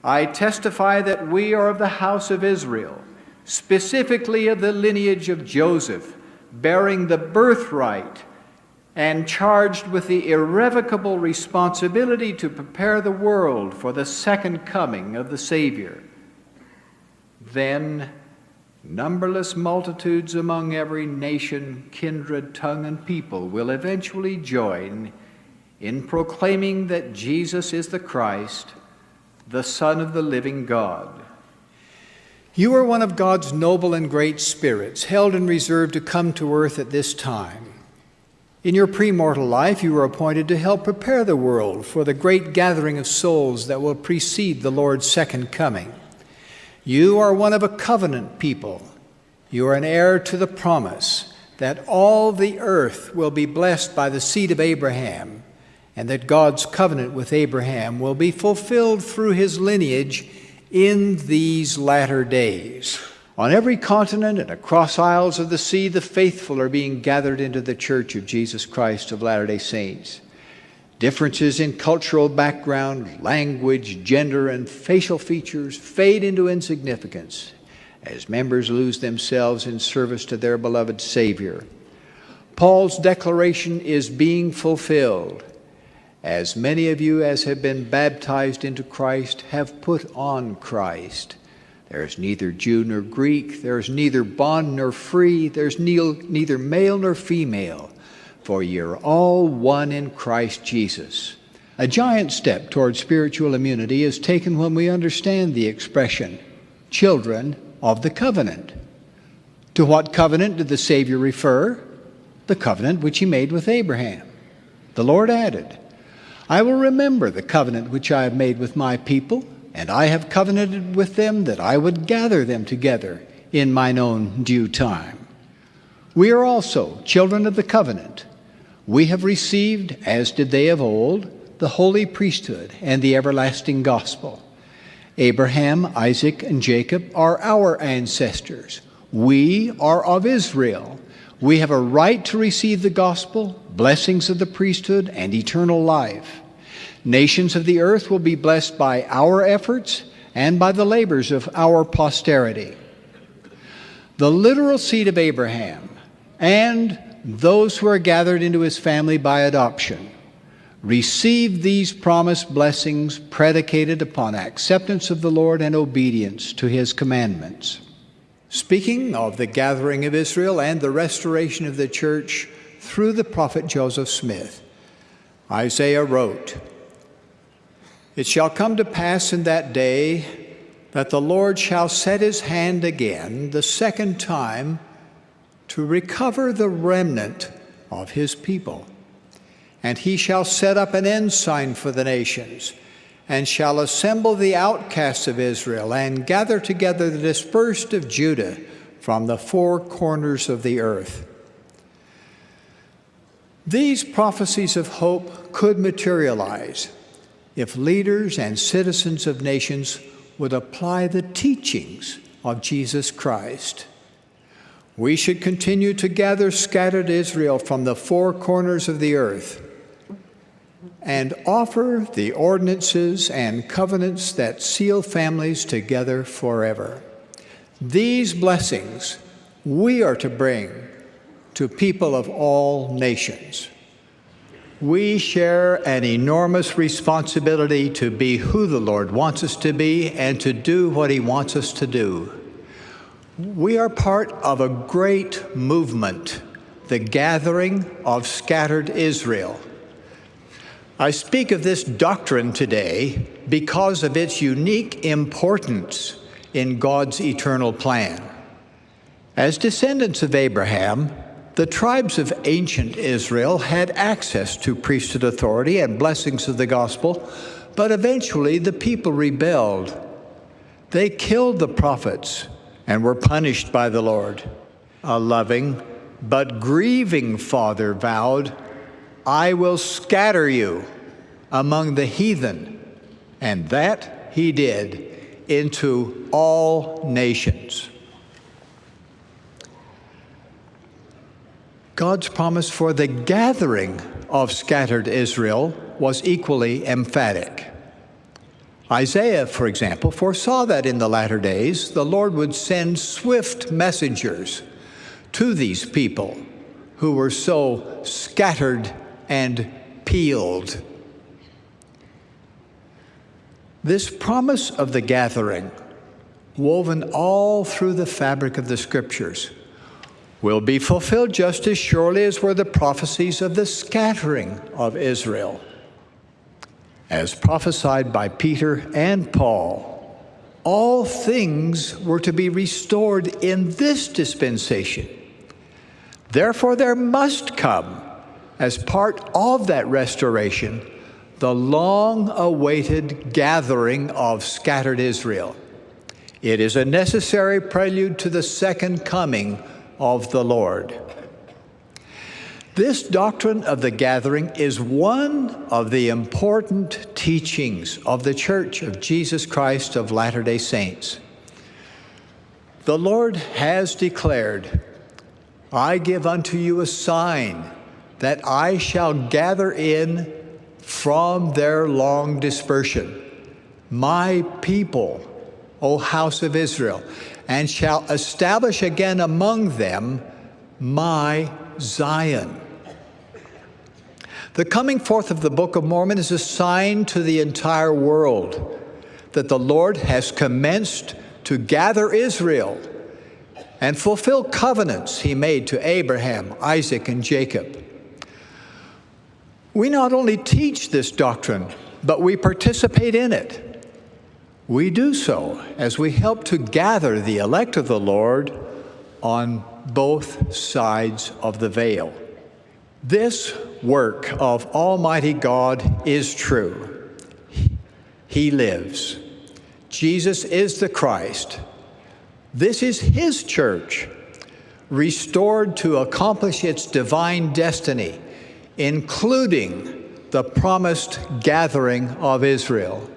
I testify that we are of the house of Israel, specifically of the lineage of Joseph, bearing the birthright and charged with the irrevocable responsibility to prepare the world for the second coming of the Savior. Then numberless multitudes among every nation, kindred, tongue, and people will eventually join in proclaiming that Jesus is the Christ, the Son of the living God. You are one of God's noble and great spirits, held in reserve to come to earth at this time. In your premortal life, you were appointed to help prepare the world for the great gathering of souls that will precede the Lord's second coming. You are one of a covenant people. You are an heir to the promise that all the earth will be blessed by the seed of Abraham, and that God's covenant with Abraham will be fulfilled through his lineage in these latter days. On every continent and across isles of the sea, the faithful are being gathered into the Church of Jesus Christ of Latter-day Saints. Differences in cultural background, language, gender, and facial features fade into insignificance as members lose themselves in service to their beloved Savior. Paul's declaration is being fulfilled. As many of you as have been baptized into Christ have put on Christ. There is neither Jew nor Greek, there is neither bond nor free, there is neither male nor female, for ye are all one in Christ Jesus. A giant step toward spiritual immunity is taken when we understand the expression, children of the covenant. To what covenant did the Savior refer? The covenant which he made with Abraham. The Lord added, I will remember the covenant which I have made with my people, and I have covenanted with them that I would gather them together in mine own due time. We are also children of the covenant. We have received, as did they of old, the holy priesthood and the everlasting gospel. Abraham, Isaac, and Jacob are our ancestors. We are of Israel. We have a right to receive the gospel, blessings of the priesthood, and eternal life. Nations of the earth will be blessed by our efforts and by the labors of our posterity. The literal seed of Abraham and those who are gathered into his family by adoption receive these promised blessings predicated upon acceptance of the Lord and obedience to his commandments. Speaking of the gathering of Israel and the restoration of the church through the prophet Joseph Smith, Isaiah wrote, It shall come to pass in that day that the Lord shall set his hand again the second time to recover the remnant of his people. And he shall set up an ensign for the nations, and shall assemble the outcasts of Israel, and gather together the dispersed of Judah from the four corners of the earth. These prophecies of hope could materialize if leaders and citizens of nations would apply the teachings of Jesus Christ. We should continue to gather scattered Israel from the four corners of the earth and offer the ordinances and covenants that seal families together forever. These blessings we are to bring to people of all nations. We share an enormous responsibility to be who the Lord wants us to be and to do what he wants us to do. We are part of a great movement, the gathering of scattered Israel. I speak of this doctrine today because of its unique importance in God's eternal plan. As descendants of Abraham, the tribes of ancient Israel had access to priesthood authority and blessings of the gospel, but eventually the people rebelled. They killed the prophets and were punished by the Lord. A loving but grieving Father vowed, I will scatter you among the heathen, and that he did, into all nations. God's promise for the gathering of scattered Israel was equally emphatic. Isaiah, for example, foresaw that in the latter days the Lord would send swift messengers to these people who were so scattered and peeled. This promise of the gathering, woven all through the fabric of the Scriptures, will be fulfilled just as surely as were the prophecies of the scattering of Israel. As prophesied by Peter and Paul, all things were to be restored in this dispensation. Therefore, there must come, as part of that restoration, the long-awaited gathering of scattered Israel. It is a necessary prelude to the second coming of the Lord. This doctrine of the gathering is one of the important teachings of the Church of Jesus Christ of Latter-day Saints. The Lord has declared, "I give unto you a sign that I shall gather in from their long dispersion my people, O house of Israel, and shall establish again among them my Zion." The coming forth of the Book of Mormon is a sign to the entire world that the Lord has commenced to gather Israel and fulfill covenants he made to Abraham, Isaac, and Jacob. We not only teach this doctrine, but we participate in it. We do so as we help to gather the elect of the Lord on both sides of the veil. This work of Almighty God is true. He lives. Jesus is the Christ. This is His church, restored to accomplish its divine destiny, including the promised gathering of Israel.